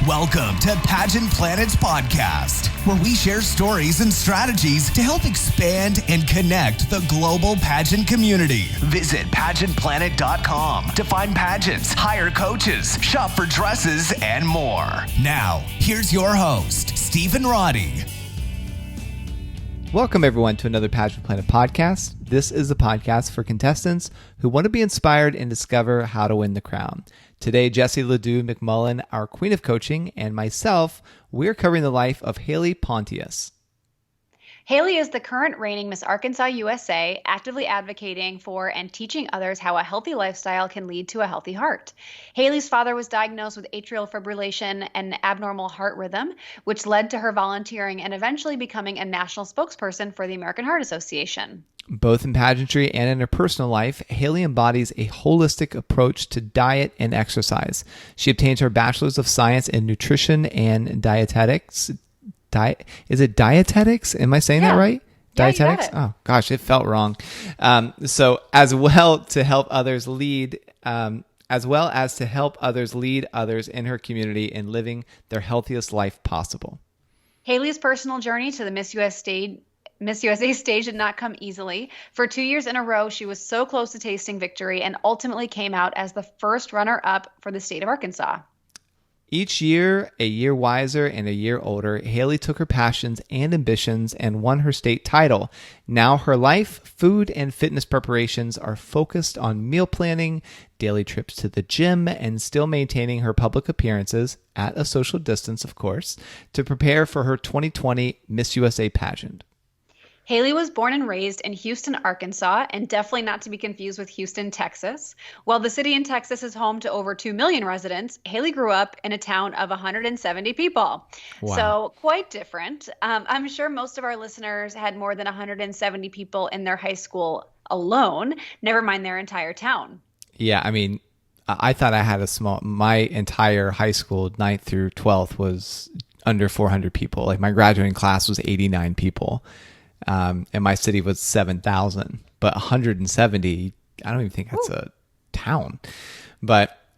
Welcome to Pageant Planet's podcast, where we share stories and strategies to help expand and connect the global pageant community. Visit pageantplanet.com to find pageants, hire coaches, shop for dresses, and more. Now, here's your host, Stephen Roddy. Welcome, everyone, to another Pageant Planet podcast. This is a podcast for contestants who want to be inspired and discover how to win the crown. Today, Jessie Ledoux McMullen, our Queen of Coaching, and myself, we're covering the life of Haley Pontius. Haley is the current reigning Miss Arkansas USA, actively advocating for and teaching others how a healthy lifestyle can lead to a healthy heart. Haley's father was diagnosed with atrial fibrillation and abnormal heart rhythm, which led to her volunteering and eventually becoming a national spokesperson for the American Heart Association. Both in pageantry and in her personal life, Haley embodies a holistic approach to diet and exercise. She obtained her Bachelor's of Science in Nutrition and Dietetics. Is it dietetics? Am I saying that right? Yeah, dietetics? you got it. Oh gosh, it felt wrong. So as well to help others lead, as well as to help others lead others in her community in living their healthiest life possible. Haley's personal journey to the Miss USA stage did not come easily. For 2 years in a row, she was so close to tasting victory and ultimately came out as the first runner-up for the state of Arkansas. Each year, a year wiser and a year older, Haley took her passions and ambitions and won her state title. Now her life, food, and fitness preparations are focused on meal planning, daily trips to the gym, and still maintaining her public appearances, at a social distance, of course, to prepare for her 2020 Miss USA pageant. Haley was born and raised in Houston, Arkansas, and definitely not to be confused with Houston, Texas. While the city in Texas is home to over 2 million residents, Haley grew up in a town of 170 people. Wow. So quite different. I'm sure most of our listeners had more than 170 people in their high school alone, never mind their entire town. Yeah, I mean, I thought I had my entire high school, 9th through 12th, was under 400 people. Like my graduating class was 89 people. And my city was 7,000, but 170, I don't even think that's a town.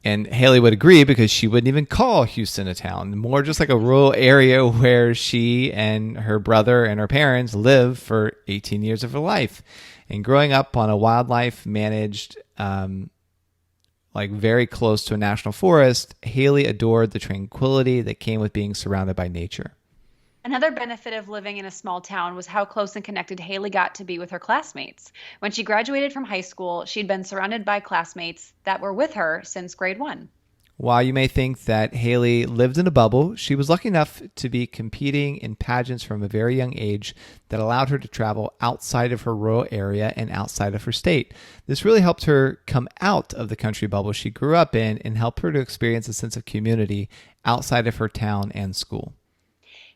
And Haley would agree because she wouldn't even call Houston a town, more just like a rural area where she and her brother and her parents lived for 18 years of her life. And growing up on a wildlife managed, like very close to a national forest, Haley adored the tranquility that came with being surrounded by nature. Another benefit of living in a small town was how close and connected Haley got to be with her classmates. When she graduated from high school, she'd been surrounded by classmates that were with her since grade 1. While you may think that Haley lived in a bubble, she was lucky enough to be competing in pageants from a very young age that allowed her to travel outside of her rural area and outside of her state. This really helped her come out of the country bubble she grew up in and helped her to experience a sense of community outside of her town and school.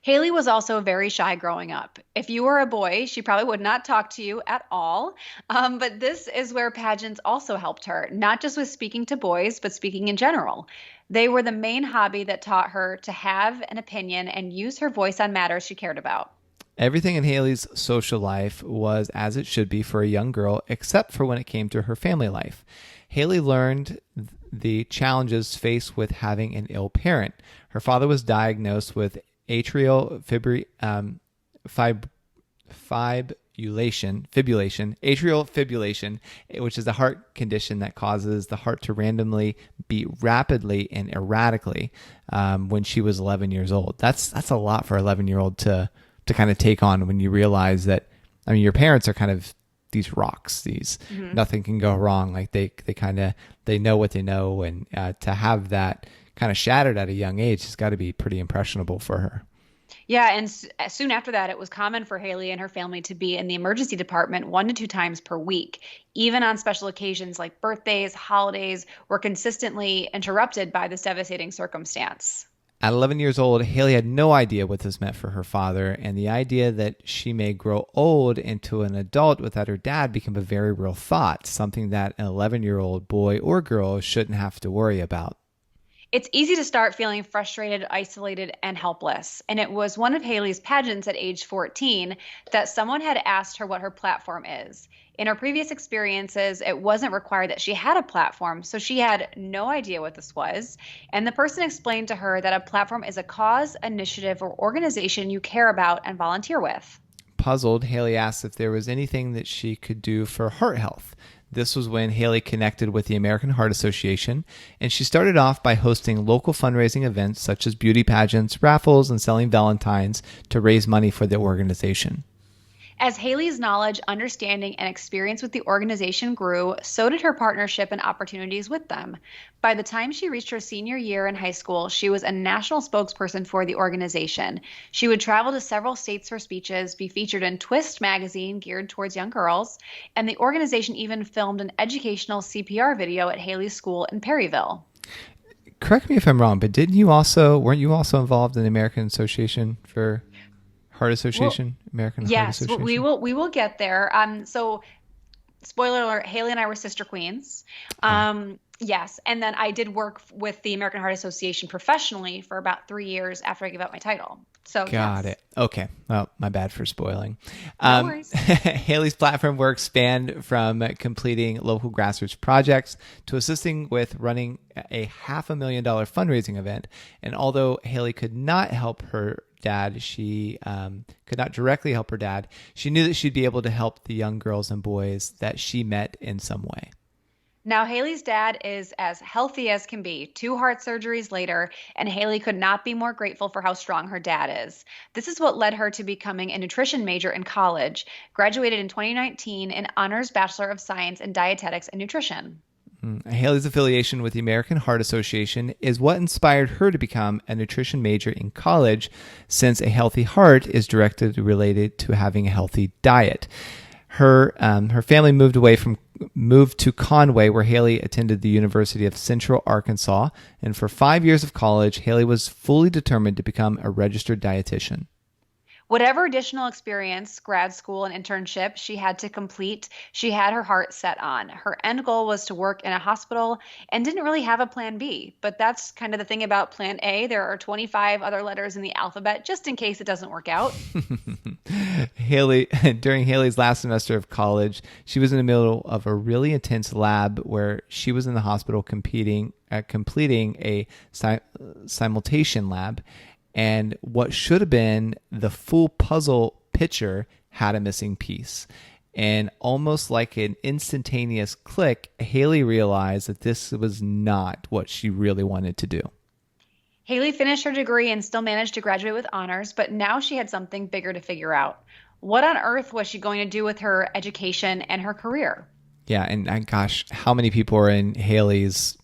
Haley was also very shy growing up. If you were a boy, she probably would not talk to you at all. But this is where pageants also helped her, not just with speaking to boys, but speaking in general. They were the main hobby that taught her to have an opinion and use her voice on matters she cared about. Everything in Haley's social life was as it should be for a young girl, except for when it came to her family life. Haley learned the challenges faced with having an ill parent. Her father was diagnosed with atrial fibrillation, which is a heart condition that causes the heart to randomly beat rapidly and erratically when she was 11 years old. That's a lot for an 11-year-old to kind of take on when you realize that, I mean, your parents are kind of these rocks, nothing can go wrong. Like they know what they know. And to have that kind of shattered at a young age has got to be pretty impressionable for her. Yeah, and soon after that, it was common for Haley and her family to be in the emergency department 1 to 2 times per week. Even on special occasions like birthdays, holidays were consistently interrupted by this devastating circumstance. At 11 years old, Haley had no idea what this meant for her father, and the idea that she may grow old into an adult without her dad became a very real thought, something that an 11-year-old boy or girl shouldn't have to worry about. It's easy to start feeling frustrated, isolated, and helpless. And it was one of Haley's pageants at age 14 that someone had asked her what her platform is. In her previous experiences, it wasn't required that she had a platform, so she had no idea what this was. And the person explained to her that a platform is a cause, initiative, or organization you care about and volunteer with. Puzzled, Haley asked if there was anything that she could do for heart health. This was when Haley connected with the American Heart Association, and she started off by hosting local fundraising events such as beauty pageants, raffles, and selling Valentines to raise money for the organization. As Haley's knowledge, understanding, and experience with the organization grew, so did her partnership and opportunities with them. By the time she reached her senior year in high school, she was a national spokesperson for the organization. She would travel to several states for speeches, be featured in Twist magazine geared towards young girls, and the organization even filmed an educational CPR video at Haley's school in Perryville. Correct me if I'm wrong, but weren't you also involved in the American Association for Heart Association? American Heart Association? Yes, we will get there. So spoiler alert, Haley and I were sister queens. Yes, and then I did work with the American Heart Association professionally for about 3 years after I gave up my title. So Got it. Okay. Well, my bad for spoiling. No worries. Haley's platform work spanned from completing local grassroots projects to assisting with running a $500,000 fundraising event. And although Haley could not help her dad, she could not directly help her dad, she knew that she'd be able to help the young girls and boys that she met in some way. Now, Haley's dad is as healthy as can be, 2 heart surgeries later, and Haley could not be more grateful for how strong her dad is. This is what led her to becoming a nutrition major in college, graduated in 2019 in Honors Bachelor of Science in Dietetics and Nutrition. Haley's affiliation with the American Heart Association is what inspired her to become a nutrition major in college, since a healthy heart is directly related to having a healthy diet. Her family moved to Conway, where Haley attended the University of Central Arkansas, and for 5 years of college, Haley was fully determined to become a registered dietitian. Whatever additional experience, grad school, and internship she had to complete, she had her heart set on. Her end goal was to work in a hospital and didn't really have a plan B. But that's kind of the thing about plan A. There are 25 other letters in the alphabet just in case it doesn't work out. During Haley's last semester of college, she was in the middle of a really intense lab where she was in the hospital completing a simultation lab. And what should have been the full puzzle picture had a missing piece. And almost like an instantaneous click, Haley realized that this was not what she really wanted to do. Haley finished her degree and still managed to graduate with honors, but now she had something bigger to figure out. What on earth was she going to do with her education and her career? Yeah, and gosh, how many people are in Haley's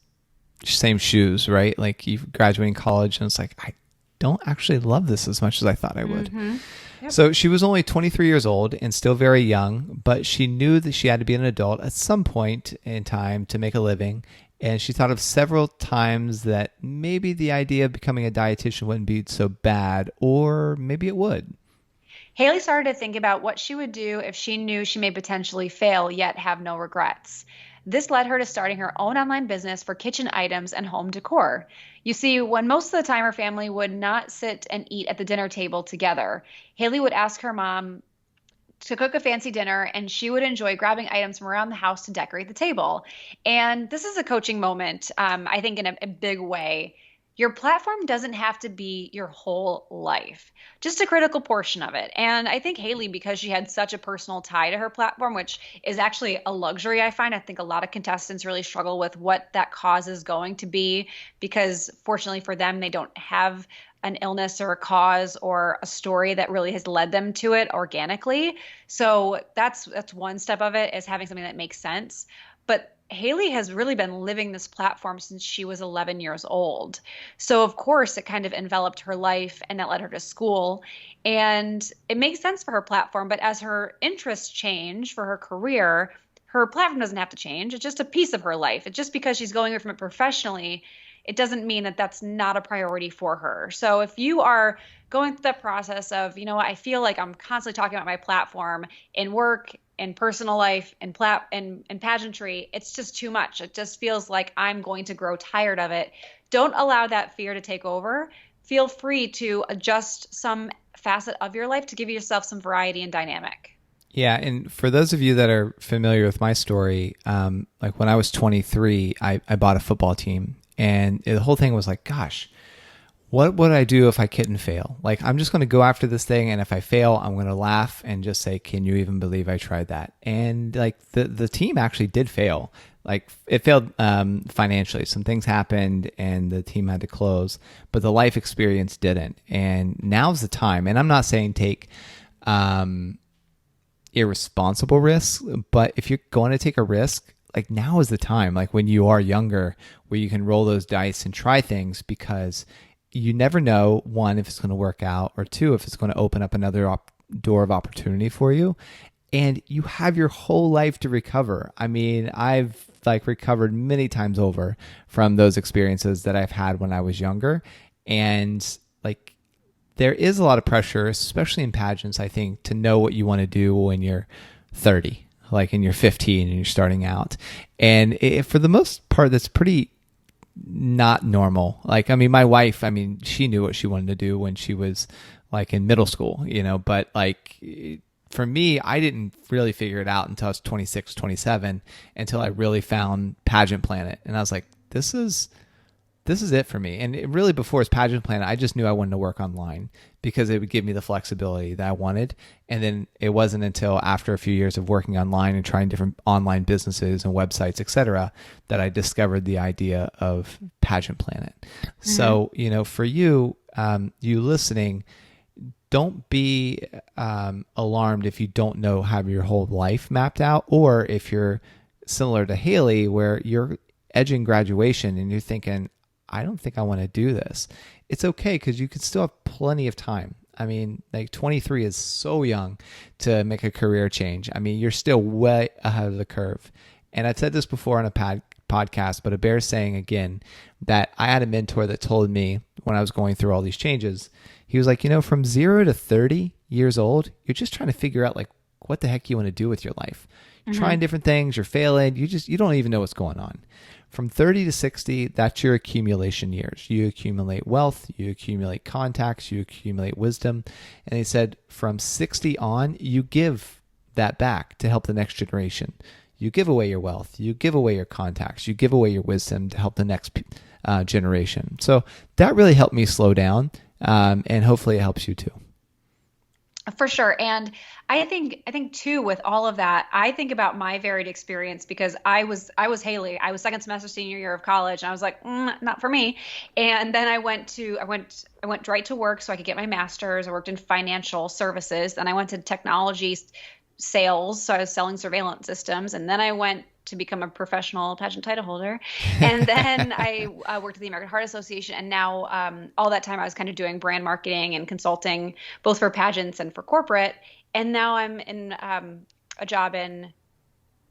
same shoes, right? Like you graduating college and it's like, I don't actually love this as much as I thought I would. Mm-hmm. Yep. So she was only 23 years old and still very young, but she knew that she had to be an adult at some point in time to make a living. And she thought of several times that maybe the idea of becoming a dietitian wouldn't be so bad, or maybe it would. Haley started to think about what she would do if she knew she may potentially fail yet have no regrets. This led her to starting her own online business for kitchen items and home decor. You see, when most of the time her family would not sit and eat at the dinner table together, Haley would ask her mom to cook a fancy dinner, and she would enjoy grabbing items from around the house to decorate the table. And this is a coaching moment, I think, in a big way. Your platform doesn't have to be your whole life, just a critical portion of it. And I think Haley, because she had such a personal tie to her platform, which is actually a luxury, I find. I think a lot of contestants really struggle with what that cause is going to be, because fortunately for them, they don't have an illness or a cause or a story that really has led them to it organically. So that's one step of it, is having something that makes sense. But Haley has really been living this platform since she was 11 years old. So of course it kind of enveloped her life, and that led her to school. And it makes sense for her platform, but as her interests change for her career, her platform doesn't have to change. It's just a piece of her life. It's just because she's going away from it professionally, it doesn't mean that that's not a priority for her. So if you are going through that process of, I feel like I'm constantly talking about my platform in work, in personal life, in pageantry, it's just too much. It just feels like I'm going to grow tired of it. don't allow that fear to take over. Feel free to adjust some facet of your life to give yourself some variety and dynamic. Yeah, and for those of you that are familiar with my story, like when I was 23, I bought a football team, and the whole thing was like, gosh, what would I do if I couldn't fail? Like, I'm just going to go after this thing, and if I fail, I'm going to laugh and just say, can you even believe I tried that? And like the team actually did fail. Like it failed financially. Some things happened, and the team had to close, but the life experience didn't. And now's the time. And I'm not saying take irresponsible risks, but if you're going to take a risk, like now is the time, like when you are younger, where you can roll those dice and try things, because you never know, one, if it's going to work out, or two, if it's going to open up another door of opportunity for you. And you have your whole life to recover. I mean, I've like recovered many times over from those experiences that I've had when I was younger. And like, there is a lot of pressure, especially in pageants, I think, to know what you want to do when you're 30, like and you're 15 and you're starting out. And for the most part, that's pretty not normal. Like, I mean, my wife, I mean, she knew what she wanted to do when she was like in middle school, you know, but like for me, I didn't really figure it out until I was 26, 27, until I really found Pageant Planet. And I was like, this is it for me. And it really, before it's Pageant Planet, I just knew I wanted to work online because it would give me the flexibility that I wanted. And then it wasn't until after a few years of working online and trying different online businesses and websites, et cetera, that I discovered the idea of Pageant Planet. Mm-hmm. So, you know, for you, you listening, don't be alarmed if you don't know how your whole life mapped out, or if you're similar to Haley, where you're edging graduation and you're thinking, I don't think I want to do this. It's okay, because you can still have plenty of time. I mean, like 23 is so young to make a career change. I mean, you're still way ahead of the curve. And I've said this before on a podcast, but it bears saying again that I had a mentor that told me when I was going through all these changes, he was like, you know, from 0 to 30 years old, you're just trying to figure out like what the heck you want to do with your life. You're trying different things, you're failing, you don't even know what's going on. From 30 to 60, that's your accumulation years. You accumulate wealth, you accumulate contacts, you accumulate wisdom. And he said from 60 on, you give that back to help the next generation. You give away your wealth, you give away your contacts, you give away your wisdom to help the next generation. So that really helped me slow down, and hopefully it helps you too. For sure. And I think too, with all of that, I think about my varied experience, because I was Haley. I was second semester senior year of college, and I was like, not for me. And then I went right to work so I could get my master's. I worked in financial services. Then I went to technology sales. So I was selling surveillance systems. And then I went to become a professional pageant title holder. And then I worked at the American Heart Association. And now all that time I was kind of doing brand marketing and consulting, both for pageants and for corporate. And now I'm in a job in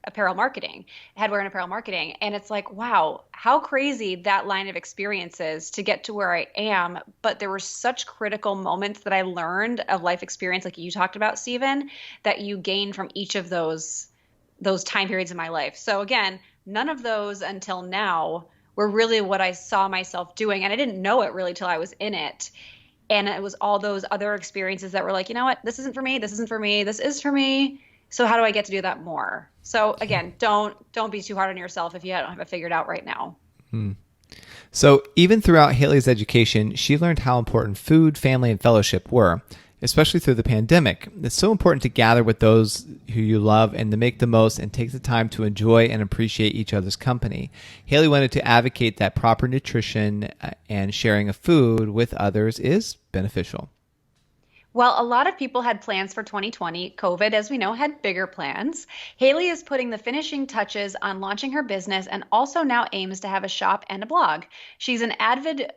apparel marketing, headwear and apparel marketing. And it's like, wow, how crazy that line of experience is to get to where I am. But there were such critical moments that I learned of life experience, like you talked about, Stephen, that you gain from each of those time periods in my life. So again, none of those until now were really what I saw myself doing. And I didn't know it really till I was in it. And it was all those other experiences that were like, you know what, this isn't for me. This isn't for me. This is for me. So how do I get to do that more? So again, don't be too hard on yourself if you don't have it figured out right now. So even throughout Haley's education, she learned how important food, family, and fellowship were, especially through the pandemic. It's so important to gather with those who you love and to make the most and take the time to enjoy and appreciate each other's company. Haley wanted to advocate that proper nutrition and sharing of food with others is beneficial. Well, a lot of people had plans for 2020. COVID, as we know, had bigger plans. Haley is putting the finishing touches on launching her business, and also now aims to have a shop and a blog. She's an avid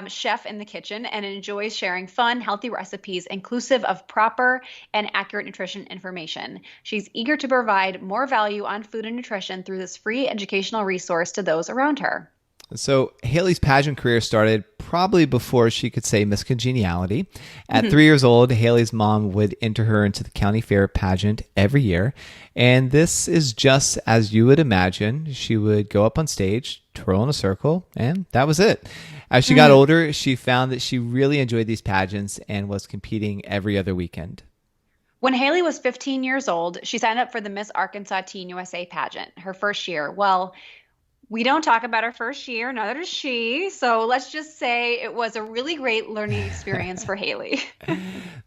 chef in the kitchen and enjoys sharing fun, healthy recipes inclusive of proper and accurate nutrition information. She's eager to provide more value on food and nutrition through this free educational resource to those around her. So Haley's pageant career started probably before she could say Miss Congeniality. At 3 years old, Haley's mom would enter her into the county fair pageant every year. And this is just as you would imagine. She would go up on stage, twirl in a circle, and that was it. As she got older, she found that she really enjoyed these pageants and was competing every other weekend. When Haley was 15 years old, she signed up for the Miss Arkansas Teen USA pageant, her first year. Well, we don't talk about her first year, neither does she. So let's just say it was a really great learning experience for Haley.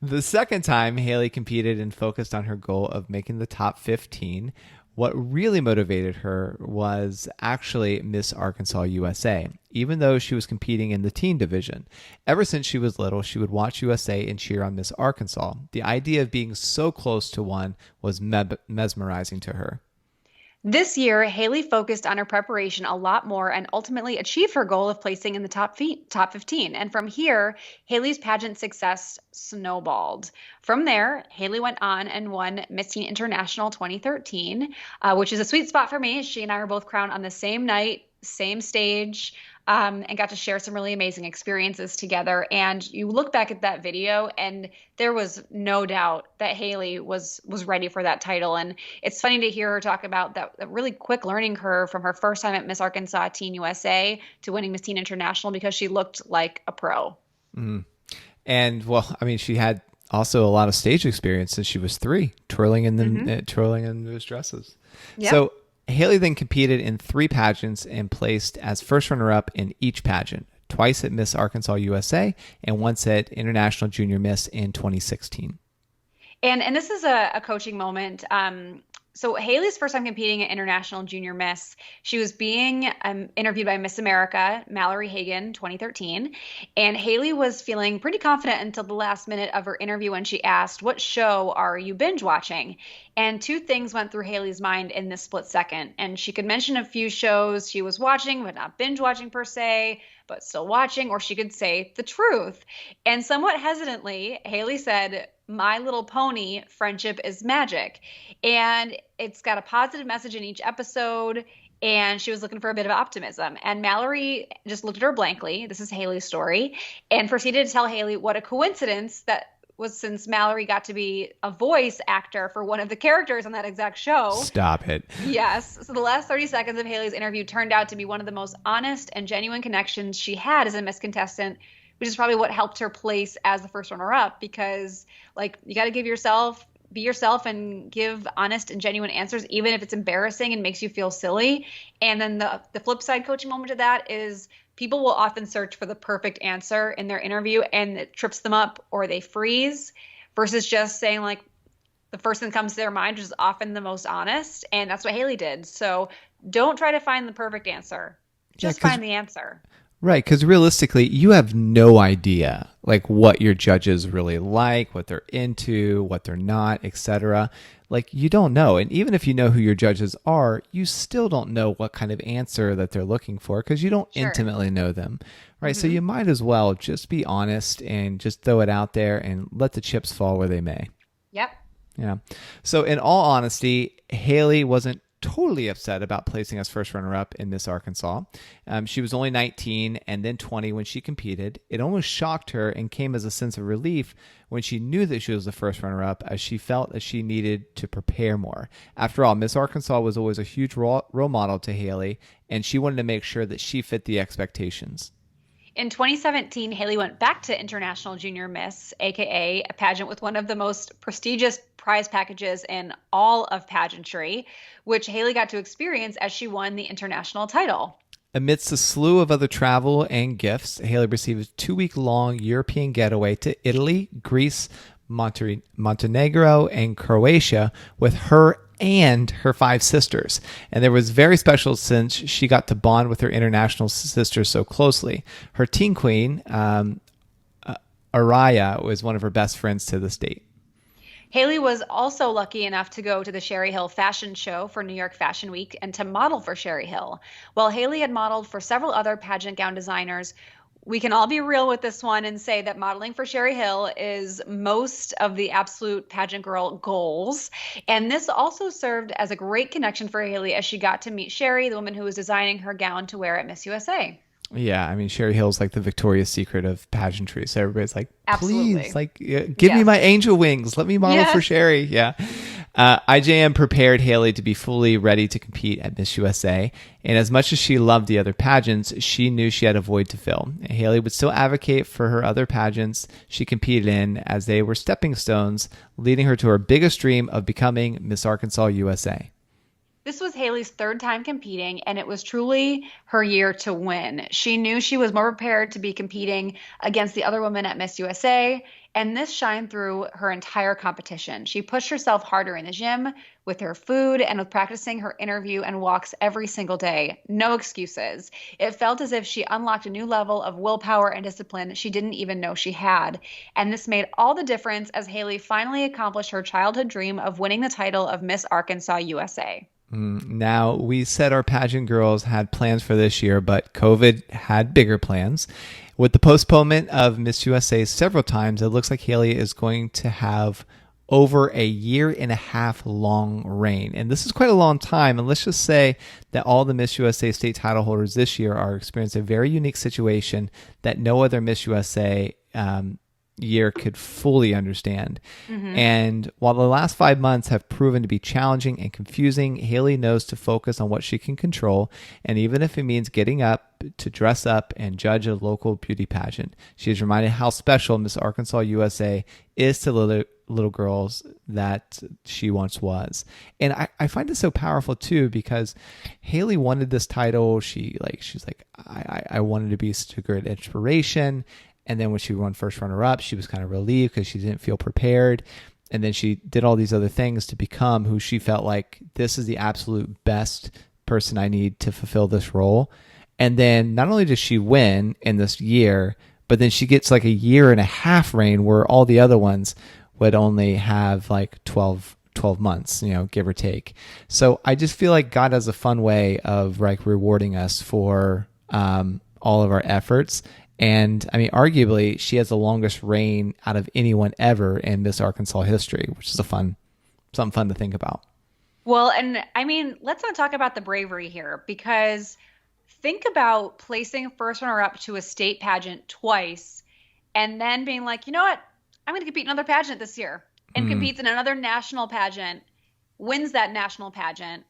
The second time Haley competed and focused on her goal of making the top 15, what really motivated her was actually Miss Arkansas USA, even though she was competing in the teen division. Ever since she was little, she would watch USA and cheer on Miss Arkansas. The idea of being so close to one was mesmerizing to her. This year, Haley focused on her preparation a lot more and ultimately achieved her goal of placing in the top 15. And from here, Haley's pageant success snowballed. From there, Haley went on and won Miss Teen International 2013, which is a sweet spot for me. She and I were both crowned on the same night, same stage, and got to share some really amazing experiences together. And you look back at that video, and there was no doubt that Haley was ready for that title. And it's funny to hear her talk about that really quick learning curve from her first time at Miss Arkansas Teen USA to winning Miss Teen International, because she looked like a pro. And well, I mean, she had also a lot of stage experience since she was 3, twirling in those dresses. Yep. So Haley then competed in 3 pageants and placed as first runner-up in each pageant, twice at Miss Arkansas USA and once at International Junior Miss in 2016. And this is a coaching moment. So Haley's first time competing at International Junior Miss, she was being interviewed by Miss America, Mallory Hagan, 2013. And Haley was feeling pretty confident until the last minute of her interview when she asked, "What show are you binge watching?" And 2 things went through Haley's mind in this split second. And she could mention a few shows she was watching, but not binge watching per se, but still watching, or she could say the truth. And somewhat hesitantly, Haley said, "My Little Pony, Friendship is Magic." And it's got a positive message in each episode, and she was looking for a bit of optimism. And Mallory just looked at her blankly. This is Haley's story, and proceeded to tell Haley what a coincidence that was, since Mallory got to be a voice actor for one of the characters on that exact show. Stop it. Yes. So the last 30 seconds of Haley's interview turned out to be one of the most honest and genuine connections she had as a Miss contestant, which is probably what helped her place as the first runner-up, because like, you got to be yourself and give honest and genuine answers, even if it's embarrassing and makes you feel silly. And then the flip side coaching moment of that is people will often search for the perfect answer in their interview, and it trips them up or they freeze, versus just saying like the first thing that comes to their mind, which is often the most honest. And that's what Haley did. So don't try to find the perfect answer. Just find the answer. Right, because realistically, you have no idea like what your judges really like, what they're into, what they're not, etc. Like, you don't know. And even if you know who your judges are, you still don't know what kind of answer that they're looking for, because you don't intimately know them. Right. So you might as well just be honest and just throw it out there and let the chips fall where they may. Yep. Yeah. So in all honesty, Haley wasn't totally upset about placing as first runner-up in Miss Arkansas. She was only 19 and then 20 when she competed. It almost shocked her and came as a sense of relief when she knew that she was the first runner-up, as she felt that she needed to prepare more. After all, Miss Arkansas was always a huge role model to Haley, and she wanted to make sure that she fit the expectations. In 2017, Haley went back to International Junior Miss, aka a pageant with one of the most prestigious prize packages in all of pageantry, which Haley got to experience as she won the international title. Amidst a slew of other travel and gifts, Haley received a 2-week-long European getaway to Italy, Greece, Montenegro, and Croatia with her and her 5 sisters. And it was very special since she got to bond with her international sisters so closely. Her teen queen, Araya, was one of her best friends to this date. Haley was also lucky enough to go to the Sherry Hill fashion show for New York Fashion Week and to model for Sherry Hill. While Haley had modeled for several other pageant gown designers, we can all be real with this one and say that modeling for Sherry Hill is most of the absolute pageant girl goals. And this also served as a great connection for Haley as she got to meet Sherry, the woman who was designing her gown to wear at Miss USA. Yeah, I mean, Sherry Hill's like the Victoria's Secret of pageantry. So everybody's like, Absolutely. please, like, give me my angel wings. Let me model for Sherry. Yeah. IJM prepared Haley to be fully ready to compete at Miss USA. And as much as she loved the other pageants, she knew she had a void to fill. And Haley would still advocate for her other pageants she competed in as they were stepping stones, leading her to her biggest dream of becoming Miss Arkansas USA. This was Haley's third time competing, and it was truly her year to win. She knew she was more prepared to be competing against the other women at Miss USA, and this shined through her entire competition. She pushed herself harder in the gym, with her food, and with practicing her interview and walks every single day. No excuses. It felt as if she unlocked a new level of willpower and discipline she didn't even know she had. And this made all the difference as Haley finally accomplished her childhood dream of winning the title of Miss Arkansas USA. Now, we said our pageant girls had plans for this year, but COVID had bigger plans. With the postponement of Miss USA several times, it looks like Haley is going to have over a 1.5 year long reign. And this is quite a long time. And let's just say that all the Miss USA state title holders this year are experiencing a very unique situation that no other Miss USA year could fully understand. And while the last 5 months have proven to be challenging and confusing, Haley knows to focus on what she can control. And even if it means getting up to dress up and judge a local beauty pageant, she is reminded how special Miss Arkansas USA is to little girls that she once was. And I find this so powerful too, because Haley wanted this title. She's like, I wanted to be such a great inspiration. And then when she won first runner-up, she was kind of relieved because she didn't feel prepared. And then she did all these other things to become who she felt like, this is the absolute best person I need to fulfill this role. And then not only does she win in this year, but then she gets like a 1.5 year reign where all the other ones would only have like 12 months, give or take. So I just feel like God has a fun way of like rewarding us for all of our efforts. And I mean, arguably, she has the longest reign out of anyone ever in Miss Arkansas history, which is something fun to think about. Well, and I mean, let's not talk about the bravery here, because think about placing first runner up to a state pageant twice and then being like, you know what? I'm going to compete in another pageant this year, and competes in another national pageant, wins that national pageant.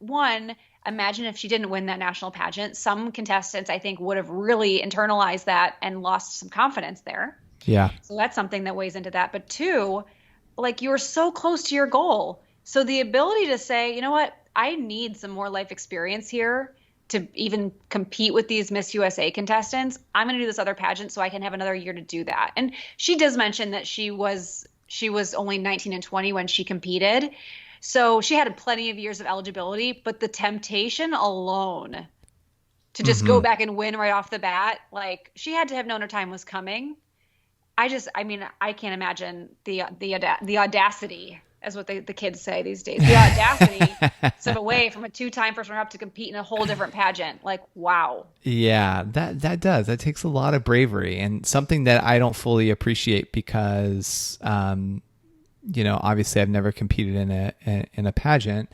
Imagine if she didn't win that national pageant. Some contestants, I think, would have really internalized that and lost some confidence there. Yeah. So that's something that weighs into that. But 2, like, you were so close to your goal. So the ability to say, you know what, I need some more life experience here to even compete with these Miss USA contestants. I'm going to do this other pageant so I can have another year to do that. And she does mention that she was only 19 and 20 when she competed. So she had plenty of years of eligibility, but the temptation alone to just go back and win right off the bat, like, she had to have known her time was coming. I can't imagine the audacity, as what the kids say these days, the audacity to step away from a 2-time first runner-up to compete in a whole different pageant. Like, wow. Yeah, that takes a lot of bravery, and something that I don't fully appreciate because, obviously I've never competed in a pageant,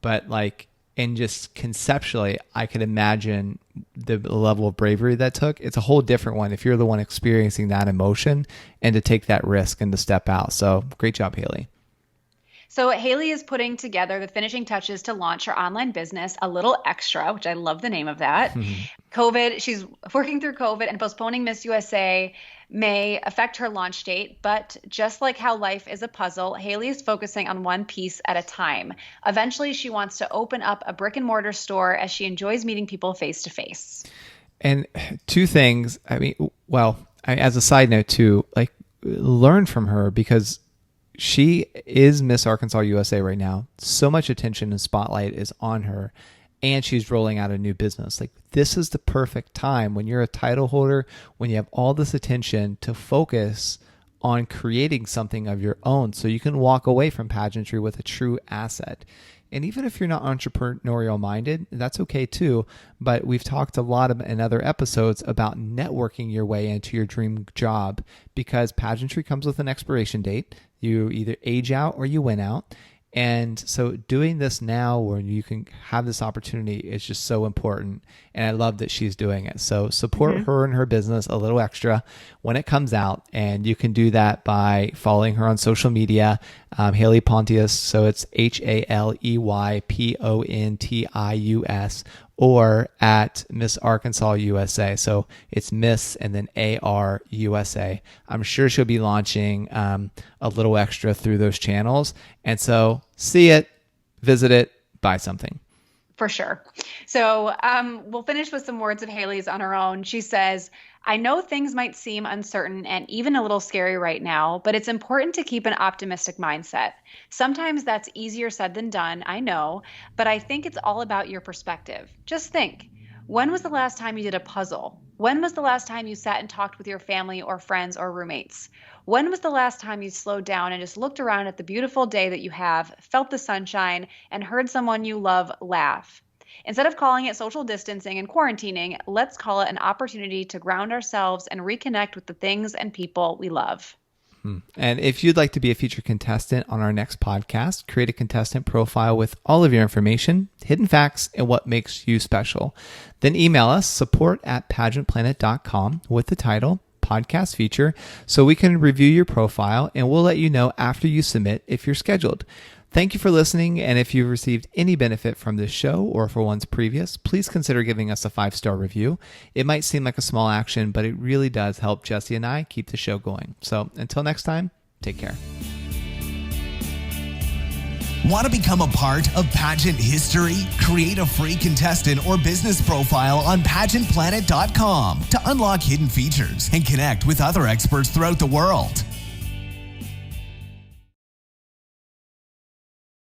but like, and just conceptually, I could imagine the level of bravery that took. It's a whole different one if you're the one experiencing that emotion and to take that risk and to step out. So great job, Haley. So Haley is putting together the finishing touches to launch her online business, A Little Extra, which I love the name of that. She's working through COVID, and postponing Miss USA may affect her launch date, but just like how life is a puzzle, Haley is focusing on one piece at a time. Eventually, she wants to open up a brick and mortar store as she enjoys meeting people face to face. And 2 things, as a side note too, like, learn from her, because she is Miss Arkansas USA right now. So much attention and spotlight is on her, and she's rolling out a new business. Like, this is the perfect time when you're a title holder, when you have all this attention, to focus on creating something of your own so you can walk away from pageantry with a true asset. And even if you're not entrepreneurial minded, that's okay too. But we've talked a lot in other episodes about networking your way into your dream job, because pageantry comes with an expiration date. You either age out or you win out. And so doing this now where you can have this opportunity is just so important. And I love that she's doing it. So support her and her business a little extra when it comes out. And you can do that by following her on social media, Haley Pontius. So it's HALEYPONTIUS, or at Miss Arkansas USA. So it's Miss and then AR USA. I'm sure she'll be launching a little extra through those channels. And so see it, visit it, buy something. For sure. So we'll finish with some words of Haley's on her own. She says, I know things might seem uncertain and even a little scary right now, but it's important to keep an optimistic mindset. Sometimes that's easier said than done, I know, but I think it's all about your perspective. Just think, when was the last time you did a puzzle? When was the last time you sat and talked with your family or friends or roommates? When was the last time you slowed down and just looked around at the beautiful day that you have, felt the sunshine, and heard someone you love laugh? Instead of calling it social distancing and quarantining, let's call it an opportunity to ground ourselves and reconnect with the things and people we love. And if you'd like to be a featured contestant on our next podcast, create a contestant profile with all of your information, hidden facts, and what makes you special. Then email us support@pageantplanet.com with the title podcast feature so we can review your profile, and we'll let you know after you submit if you're scheduled. Thank you for listening, and if you've received any benefit from this show or for ones previous, please consider giving us a 5-star review. It might seem like a small action, but it really does help Jesse and I keep the show going. So until next time, take care. Want to become a part of pageant history? Create a free contestant or business profile on pageantplanet.com to unlock hidden features and connect with other experts throughout the world.